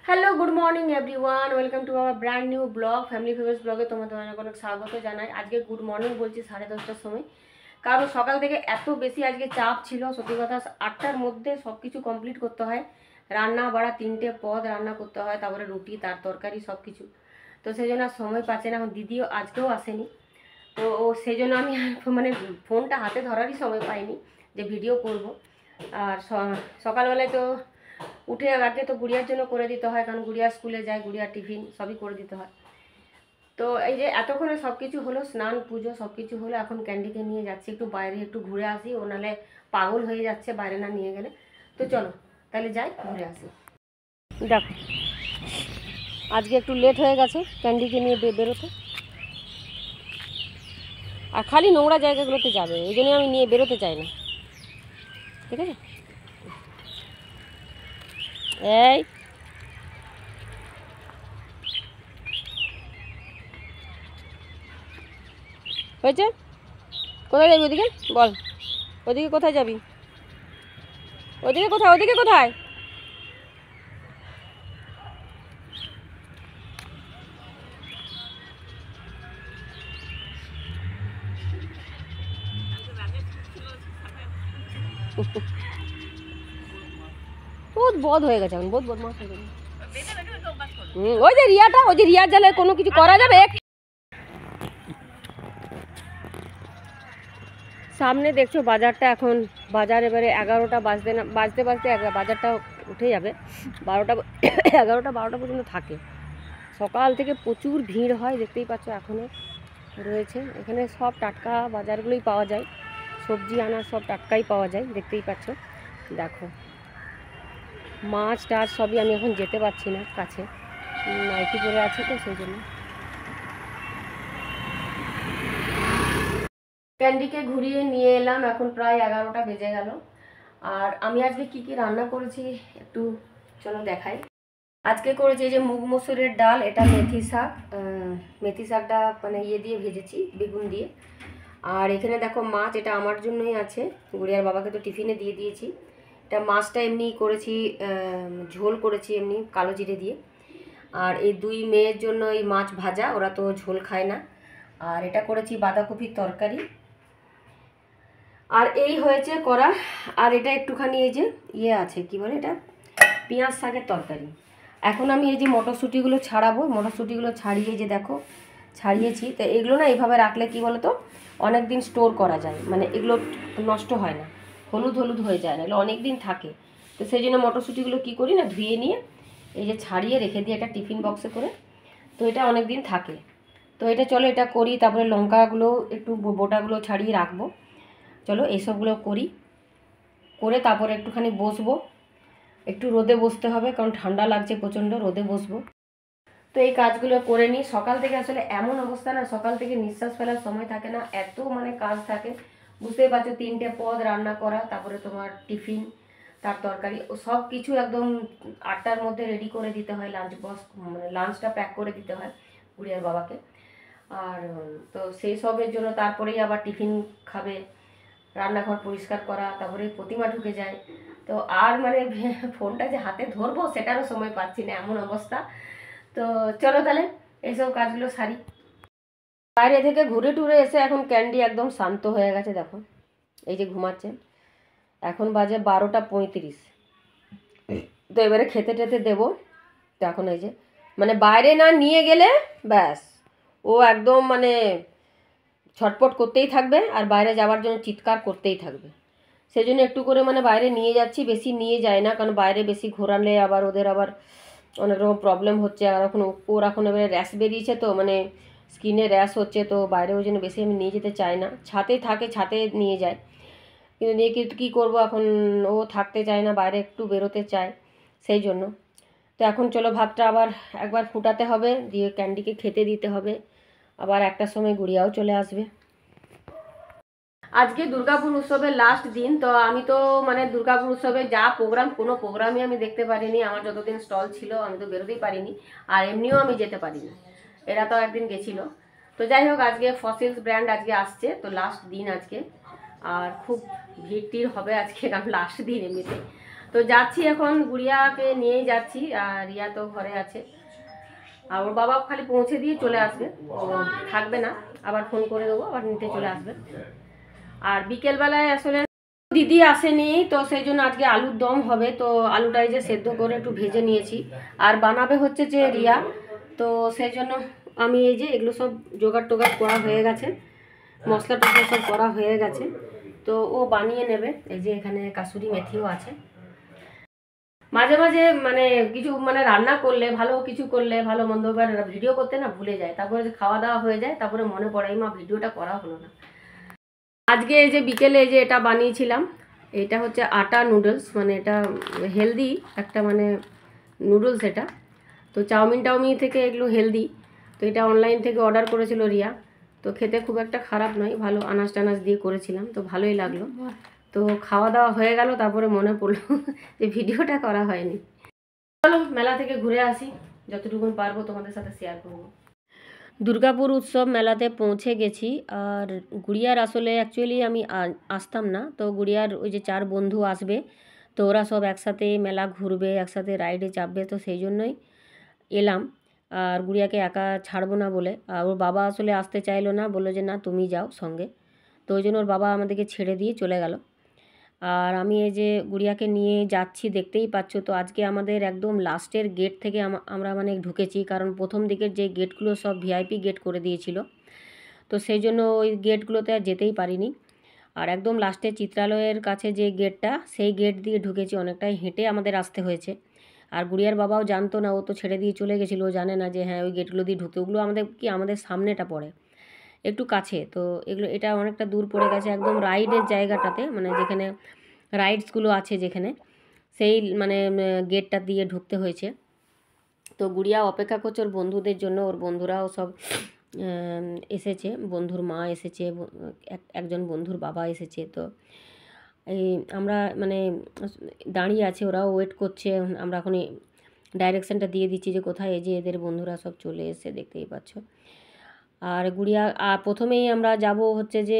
Hello good morning everyone, welcome to our brand new blog family favours ব্লগে তোমাদের অনেক অনেক স্বাগত জানাই। আজকে গুড মর্নিং বলছি 10:30টার সময়, কারণ সকাল থেকে এত বেশি আজকে চাপ ছিল। সত্যি কথা 8টার মধ্যে সব কিছু কমপ্লিট করতে হয়, রান্না বাড়া 3টে পদ রান্না করতে হয়, তারপরে রুটি তার তরকারি সব কিছু। তো সেই জন্য সময় পাচ্ছে না। এখন দিদিও আজকেও আসেনি, তো সেই জন্য আমি মানে ফোনটা হাতে ধরারই সময় পাইনি যে ভিডিও করব। আর সকালবেলায় তো উঠে আগে তো গুড়িয়ার জন্য করে দিতে হয়, কারণ গুড়িয়া স্কুলে যায়, গুড়িয়ার টিফিন সবই করে দিতে হয়। তো এই যে এতক্ষণে সব কিছু হলো, স্নান পুজো সব কিছু হলো। এখন ক্যান্ডিকে নিয়ে যাচ্ছি একটু বাইরে, একটু ঘুরে আসি, ও নাহলে পাগল হয়ে যাচ্ছে বাইরে না নিয়ে গেলে। তো চলো তাহলে যাই, ঘুরে আসি। দেখো আজকে একটু লেট হয়ে গেছে ক্যান্ডিকে নিয়ে বেরোতে, আর খালি নোংরা জায়গাগুলোতে যাবে, এই জন্য আমি নিয়ে বেরোতে চাই না। ঠিক আছে, এই হয়েছে। কোথায় যাবি ওদিকে বল, ওদিকে কোথায় যাবি? ওদিকে কোথায়, ওদিকে কোথায়? বহুত বদ হয়ে গেছে এখন, বহুত বদমাশ হয়ে গেছে। ওই যে রিয়াটা, ওই যে রিয়ার জালে কোনো কিছু করা যাবে? সামনে দেখছো বাজারটা, এখন বাজার এবারে 11টা বাজতে না বাজতে বাজতে বাজারটা উঠে যাবে। 12টা 11টা 12টা পর্যন্ত থাকে। সকাল থেকে প্রচুর ভিড় হয়, দেখতেই পাচ্ছ এখনও রয়েছে। এখানে সব টাটকা বাজারগুলোই পাওয়া যায়, সবজি আনাজ সব টাটকাই পাওয়া যায়, দেখতেই পাচ্ছ। দেখো মাছ টাছ সবই, আমি এখন যেতে পারছি না কাছে, নাইটি পরে আছে তো সেই জন্য। ক্যান্ডিকে ঘুরিয়ে নিয়ে এলাম, এখন প্রায় 11টা বেজে গেল। আর আমি আজকে কি কি রান্না করেছি একটু চলো দেখাই। আজকে করেছি যে মুগ মসুরের ডাল, এটা মেথি শাক, মেথি শাকটা মানে ইয়ে দিয়ে ভেজেছি বেগুন দিয়ে। আর এখানে দেখো মাছ, এটা আমার জন্যই আছে, গুড়িয়ার বাবাকে তো টিফিনে দিয়ে দিয়েছি। এটা মাছটা এমনি করেছি, ঝোল করেছি এমনি কালো জিরে দিয়ে। আর এই দুই মেয়ের জন্য এই মাছ ভাজা, ওরা তো ঝোল খায় না। আর এটা করেছি বাঁধাকপির তরকারি। আর এই হয়েছে করা। আর এটা একটুখানি এই যে ইয়ে আছে, কি বলে এটা, পেঁয়াজ শাকের তরকারি। এখন আমি এই যে মটরশুঁটিগুলো ছাড়াবো, মটরশুঁটিগুলো ছাড়িয়ে যে দেখো ছাড়িয়েছি। তো এগুলো না এইভাবে রাখলে কি বলো তো, অনেক দিন স্টোর করা যায়, মানে এগুলো নষ্ট হয় না, হলুদ হলুদ হয়ে যায় না, এগুলো অনেক দিন থাকে। তো সেই জন্য মটরশুঁটিগুলো কী করি না, ধুয়ে নিয়ে এই যে ছাড়িয়ে রেখে দিই একটা টিফিন বক্সে করে, তো এটা অনেক দিন থাকে। তো এটা চলো এটা করি, তারপরে লঙ্কাগুলো একটু বোটাগুলো ছাড়িয়ে রাখবো। চলো এইসবগুলো করি, করে তারপরে একটুখানি বসবো, একটু রোদে বসতে হবে কারণ ঠান্ডা লাগছে প্রচণ্ড, রোদে বসবো। তো এই কাজগুলো করে নিই। সকাল থেকে আসলে এমন অবস্থা না, সকাল থেকে নিঃশ্বাস ফেলার সময় থাকে না, এত মানে কাজ থাকে, বুঝতেই পারছো। 3টে পদ রান্না করা, তারপরে তোমার টিফিন তার তরকারি, ও সব কিছু একদম 8টার মধ্যে রেডি করে দিতে হয়, লাঞ্চ বক্স মানে লাঞ্চটা প্যাক করে দিতে হয় গুড়িয়ার বাবাকে। আর তো সেই সবের জন্য তারপরেই আবার টিফিন খাবে, রান্নাঘর পরিষ্কার করা, তারপরে প্রতিমা ঢুকে যায়। তো আর মানে ফোনটা যে হাতে ধরবো সেটারও সময় পাচ্ছি না, এমন অবস্থা। তো চলো তাহলে এইসব কাজগুলো সারি। বাইরে থেকে ঘুরে টুরে এসে এখন ক্যান্ডি একদম শান্ত হয়ে গেছে, দেখো এই যে ঘুমাচ্ছে। এখন বাজে 12টা 35। তো এবারে খেতে টেতে দেবো। তো এখন এই যে মানে বাইরে না নিয়ে গেলে ব্যাস ও একদম মানে ছটপট করতেই থাকবে, আর বাইরে যাওয়ার জন্য চিৎকার করতেই থাকবে। সেই জন্য একটু করে মানে বাইরে নিয়ে যাচ্ছি, বেশি নিয়ে যায় না, কারণ বাইরে বেশি ঘোরালে আবার ওদের আবার অনেক রকম প্রবলেম হচ্ছে। আর এখন ওর এখন এবারে র্যাশ বেরিয়েছে, তো মানে স্কিনে র্যাশ হচ্ছে, তো বাইরে ওই জন্য বেশি আমি নিয়ে যেতে চাই না। ছাতে থাকে, ছাতে নিয়ে যায়, কিন্তু নিয়ে কিন্তু কী করবো, এখন ও থাকতে চায় না, বাইরে একটু বেরোতে চায়, সেই জন্য। তো এখন চলো ভাতটা আবার একবার ফুটাতে হবে, দিয়ে ক্যান্ডিকে খেতে দিতে হবে, আবার 1টার সময় গুড়িয়াও চলে আসবে। আজকে দুর্গাপুর উৎসবের লাস্ট দিন, তো আমি তো মানে দুর্গাপুর উৎসবে যা প্রোগ্রাম, কোনো প্রোগ্রামই আমি দেখতে পারিনি। আমার যতদিন স্টল ছিল আমি তো বেরোতেই পারিনি, আর এমনিও আমি যেতে পারিনি, এরা তো একদিন গেছিল। তো যাই হোক, আজকে ফসিলস ব্র্যান্ড আজকে আসছে, তো লাস্ট দিন আজকে, আর খুব ভিড় টিড় হবে আজকে, কারণ লাস্ট দিন এমনিতে। তো যাচ্ছি এখন, গুড়িয়াকে নিয়েই যাচ্ছি, আর রিয়া তো ঘরে আছে। আর ওর বাবা খালি পৌঁছে দিয়ে চলে আসবে, ও থাকবে না, আবার ফোন করে দেবো, আবার নিতে চলে আসবে। আর বিকেলবেলায় আসলে দিদি আসেনি, তো সেই জন্য আজকে আলুর দম হবে। তো আলুটাই যে সেদ্ধ করে একটু ভেজে নিয়েছি, আর বানাবে হচ্ছে যে রিয়া। তো সেই জন্য আমি এই যে এগুলো সব জোগাড় টোগাড় করা হয়ে গেছে, মশলা টসলা সব করা হয়ে গেছে। তো ও বানিয়ে নেবে। এই যে এখানে কাসুরি মেথিও আছে। মাঝে মাঝে মানে কিছু মানে রান্না করলে, ভালো কিছু করলে, ভালো মন্দ ভিডিও করতে না ভুলে যায়, তারপরে খাওয়া দাওয়া হয়ে যায়, তারপরে মনে পড়ে মা ভিডিওটা করা হলো না। আজকে এই যে বিকেলে এই যে এটা বানিয়েছিলাম, এটা হচ্ছে আটা নুডলস, মানে এটা হেলদি একটা মানে নুডলস এটা। তো চাউমিন টাউমিন থেকে এগুলো হেলদি। তো এটা অনলাইন থেকে অর্ডার করেছিল রিয়া। তো খেতে খুব একটা খারাপ নয়, ভালো আনাজ টানাজ দিয়ে করেছিলাম, তো ভালোই লাগলো। তো খাওয়া দাওয়া হয়ে গেল, তারপরে মনে পড়লো যে ভিডিওটা করা হয়নি। চলো মেলা থেকে ঘুরে আসি, যতটুকু পারবো তোমাদের সাথে শেয়ার করবো। দুর্গাপুর উৎসব মেলাতে পৌঁছে গেছি। আর গুড়িয়ার আসলে অ্যাকচুয়ালি আমি আসতাম না, তো গুড়িয়ার ওই যে 4 বন্ধু আসবে, তো ওরা সব একসাথে মেলা ঘুরবে, একসাথে রাইডে চাপবে, তো সেই জন্যই এলাম। আর গুড়িয়াকে একা ছাড়বো না বলে, আর ওর বাবা আসলে আসতে চাইলো না, বললো যে না তুমি যাও সঙ্গে। তো ওই জন্য ওর বাবা আমাদেরকে ছেড়ে দিয়ে চলে গেল। আর আমি এই যে গুড়িয়াকে নিয়ে যাচ্ছি, দেখতেই পাচ্ছ। তো আজকে আমাদের একদম লাস্টের গেট থেকে আমরা মানে ঢুকেছি, কারণ প্রথম দিকের যে গেটগুলো সব ভিআইপি গেট করে দিয়েছিল, তো সেই জন্য ওই গেটগুলোতে আর যেতেই পারিনি। আর একদম লাস্টে চিত্রালয়ের কাছে যে গেটটা, সেই গেট দিয়ে ঢুকেছি, অনেকটাই হেঁটে আমাদের আসতে হয়েছে। আর গুড়িয়ার বাবাও জানতো না, ও তো ছেড়ে দিয়ে চলে গেছিলো, ও জানে না যে হ্যাঁ ওই গেটগুলো দিয়ে ঢুকতে, ওগুলো আমাদের কি আমাদের সামনেটা পড়ে একটু কাছে, তো এগুলো এটা অনেকটা দূর পড়ে গেছে একদম রাইডের জায়গাটাতে, মানে যেখানে রাইডসগুলো আছে যেখানে, সেই মানে গেটটা দিয়ে ঢুকতে হয়েছে। তো গুড়িয়া অপেক্ষা করছে ওর বন্ধুদের জন্য, ওর বন্ধুরাও সব এসেছে, বন্ধুর মা এসেছে, একজন বন্ধুর বাবা এসেছে। তো এই আমরা মানে দাঁড়িয়ে আছে, ওরাও ওয়েট করছে। আমরা এখন ডাইরেকশানটা দিয়ে দিচ্ছি যে কোথায়, এই যে এদের বন্ধুরা সব চলে এসে, দেখতেই পাচ্ছ। আর গুড়িয়া প্রথমেই আমরা যাব হচ্ছে যে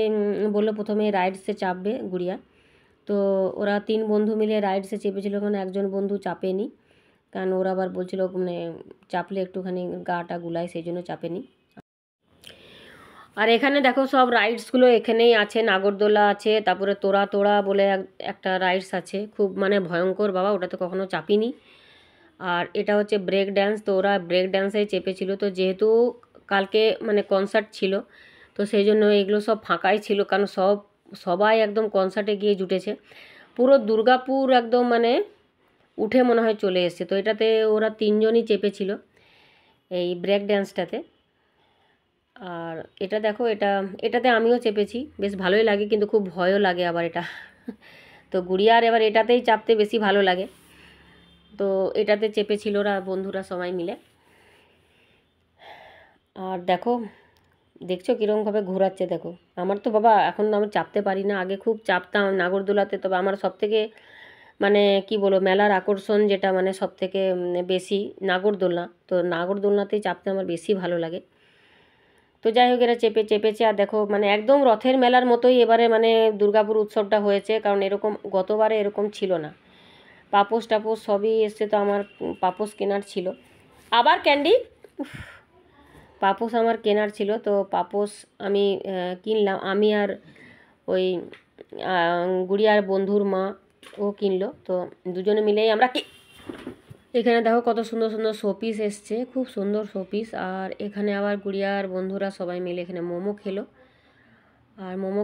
বললো প্রথমে রাইডসে চাপবে গুড়িয়া। তো ওরা 3 বন্ধু মিলে রাইডসে চেপেছিল, কারণ একজন বন্ধু চাপেনি, কারণ ওরা আবার বলছিল মানে চাপলে একটুখানি গাটা গুলায়, সেই জন্য চাপেনি। আর এখানে দেখো সব রাইডসগুলো এখানেই আছে, নাগরদোলা আছে, তারপরে তোড়া তোড়া বলে একটা রাইডস আছে, খুব মানে ভয়ঙ্কর বাবা, ওটা তো কখনো চাপিনি। আর এটা হচ্ছে ব্রেক ড্যান্স, তো ওরা ব্রেক ড্যান্সেই চেপেছিল। তো যেহেতু কালকে মানে কনসার্ট ছিল, তো সেই জন্য এগুলো সব ফাঁকাই ছিল, কারণ সবাই একদম কনসার্টে গিয়ে জুটেছে। পুরো দুর্গাপুর একদম মানে উঠে মনে হয় চলে এসছে। তো এটাতে ওরা 3 জনই চেপেছিল এই ব্রেক ড্যান্সটাতে। আর এটা দেখো, এটাতে আমিও চেপেছি, বেশ ভালোই লাগে, কিন্তু খুব ভয়ও লাগে আবার এটা। তো গুড়িয়ার এবার এটাতেই চাপতে বেশি ভালো লাগে, তো এটাতে চেপেছিল ওরা বন্ধুরা সবাই মিলে। আর দেখছো কীরকমভাবে ঘোরাচ্ছে, দেখো। আমার তো বাবা এখন আমি চাপতে পারি না, আগে খুব চাপতাম নাগরদোলাতে। তবে আমার সবথেকে মানে কি বলবো, মেলার আকর্ষণ যেটা মানে সবথেকে বেশি নাগরদোলনা, তো নাগরদোলনাতেই চাপতে আমার বেশি ভালো লাগে। তো যাই হোক, এরা চেপেছে। আর দেখো মানে একদম রথের মেলার মতোই এবারে মানে দুর্গাপুর উৎসবটা হয়েছে, কারণ এরকম গতবারে এরকম ছিল না। পাপোশ টাপোশ সবই এসছে, তো আমার পাপোশ কেনার ছিল। আবার ক্যান্ডি, পাপোশ আমার কেনার ছিল, তো পাপোশ আমি কিনলাম। আমি আর ওই গুড়িয়ার বন্ধুর মা ও কিনলো, তো দুজনে মিলেই আমরা এখানে দেখো কত সুন্দর সুন্দর শোপিস এসছে, খুব সুন্দর শোপিস। আর এখানে আবার গুড়িয়ার বন্ধুরা সবাই মিলে এখানে মোমো খেলো। আর মোমো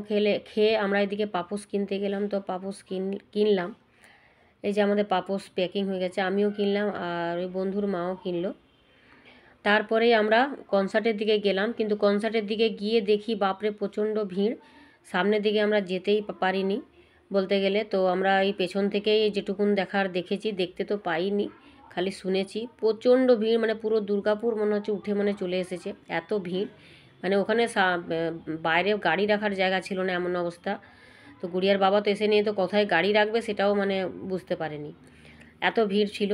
খেয়ে আমরা এদিকে পাপোশ কিনতে গেলাম, তো পাপোশ কিনলাম। এই যে আমাদের পাপোশ প্যাকিং হয়ে গেছে, আমিও কিনলাম আর ওই বন্ধুর মাও কিনলো। তারপরেই আমরা কনসার্টের দিকে গেলাম, কিন্তু কনসার্টের দিকে গিয়ে দেখি বাপরে প্রচণ্ড ভিড়, সামনের দিকে আমরা যেতেই পারিনি বলতে গেলে। তো আমরা এই পেছন থেকেই যেটুকুন দেখেছি, দেখতে তো পাইনি, খালি শুনেছি। প্রচণ্ড ভিড়, মানে পুরো দুর্গাপুর মনে হচ্ছে উঠে মানে চলে এসেছে, এত ভিড়। মানে ওখানে বাইরে গাড়ি রাখার জায়গা ছিল না, এমন অবস্থা। তো গুড়িয়ার বাবা তো এসে নিয়ে তো কোথায় গাড়ি রাখবে সেটাও মানে বুঝতে পারেনি, এত ভিড় ছিল।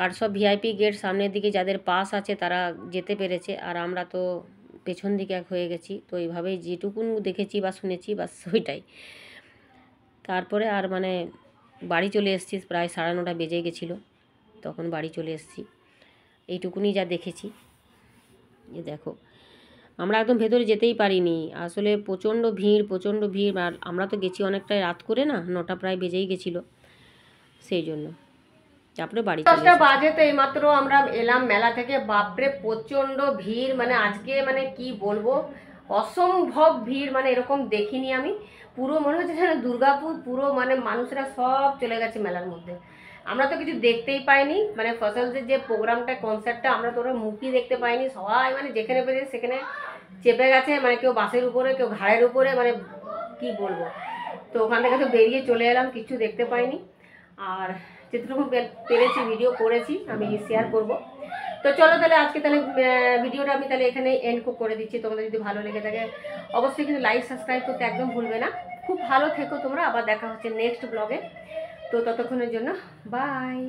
আর সব ভিআইপি গেট সামনের দিকে যাদের পাস আছে তারা যেতে পেরেছে, আর আমরা তো পেছন দিকে হয়ে গেছি। তো এইভাবেই যেটুকুন দেখেছি বা শুনেছি বাস ওইটাই। তারপরে আর মানে বাড়ি চলে এসেছি, প্রায় 9:30 বেজে গেছিলো, তখন বাড়ি চলে এসেছি। এইটুকুনি যা দেখেছি। এ দেখো, আমরা একদম ভেতরে যেতেই পারিনি, আসলে প্রচণ্ড ভিড়। আর আমরা তো গেছি অনেকটাই রাত করে, না 9টা প্রায় বেজেই গেছিলো, সেই জন্য। তারপরে বাড়ি 10টা বাজে তো এইমাত্র আমরা এলাম মেলা থেকে। বাপরে প্রচণ্ড ভিড়, মানে আজকে মানে কি বলবো, অসম্ভব ভিড়, মানে এরকম দেখিনি আমি। পুরো মনে হচ্ছে যেন দুর্গাপুর, পুরো মানে মানুষরা সব চলে গেছে মেলার মধ্যে। আমরা তো কিছু দেখতেই পাইনি, মানে ফসলসের যে প্রোগ্রামটা, কনসার্টটা, আমরা তো ওরা মুখই দেখতে পাইনি। সবাই মানে যেখানে পেরেছে সেখানে চেপে গেছে, মানে কেউ বাসের উপরে, কেউ ঘাড়ের উপরে, মানে কি বলবো। তো ওখান থেকে তো বেরিয়ে চলে এলাম, কিছু দেখতে পাইনি। আর যেটুকু পেরেছি ভিডিও করেছি, আমি শেয়ার করব। তো চলো তাহলে আজকে তাহলে ভিডিওটা আমি তাহলে এখানে এন্ড করে দিচ্ছি। তোমাদের যদি ভালো লেগে থাকে অবশ্যই কিন্তু লাইক সাবস্ক্রাইব করতে একদম ভুলবে না। খুব ভালো থেকো তোমরা, আবার দেখা হচ্ছে নেক্সট ব্লগে। তো ততক্ষণের জন্য বাই।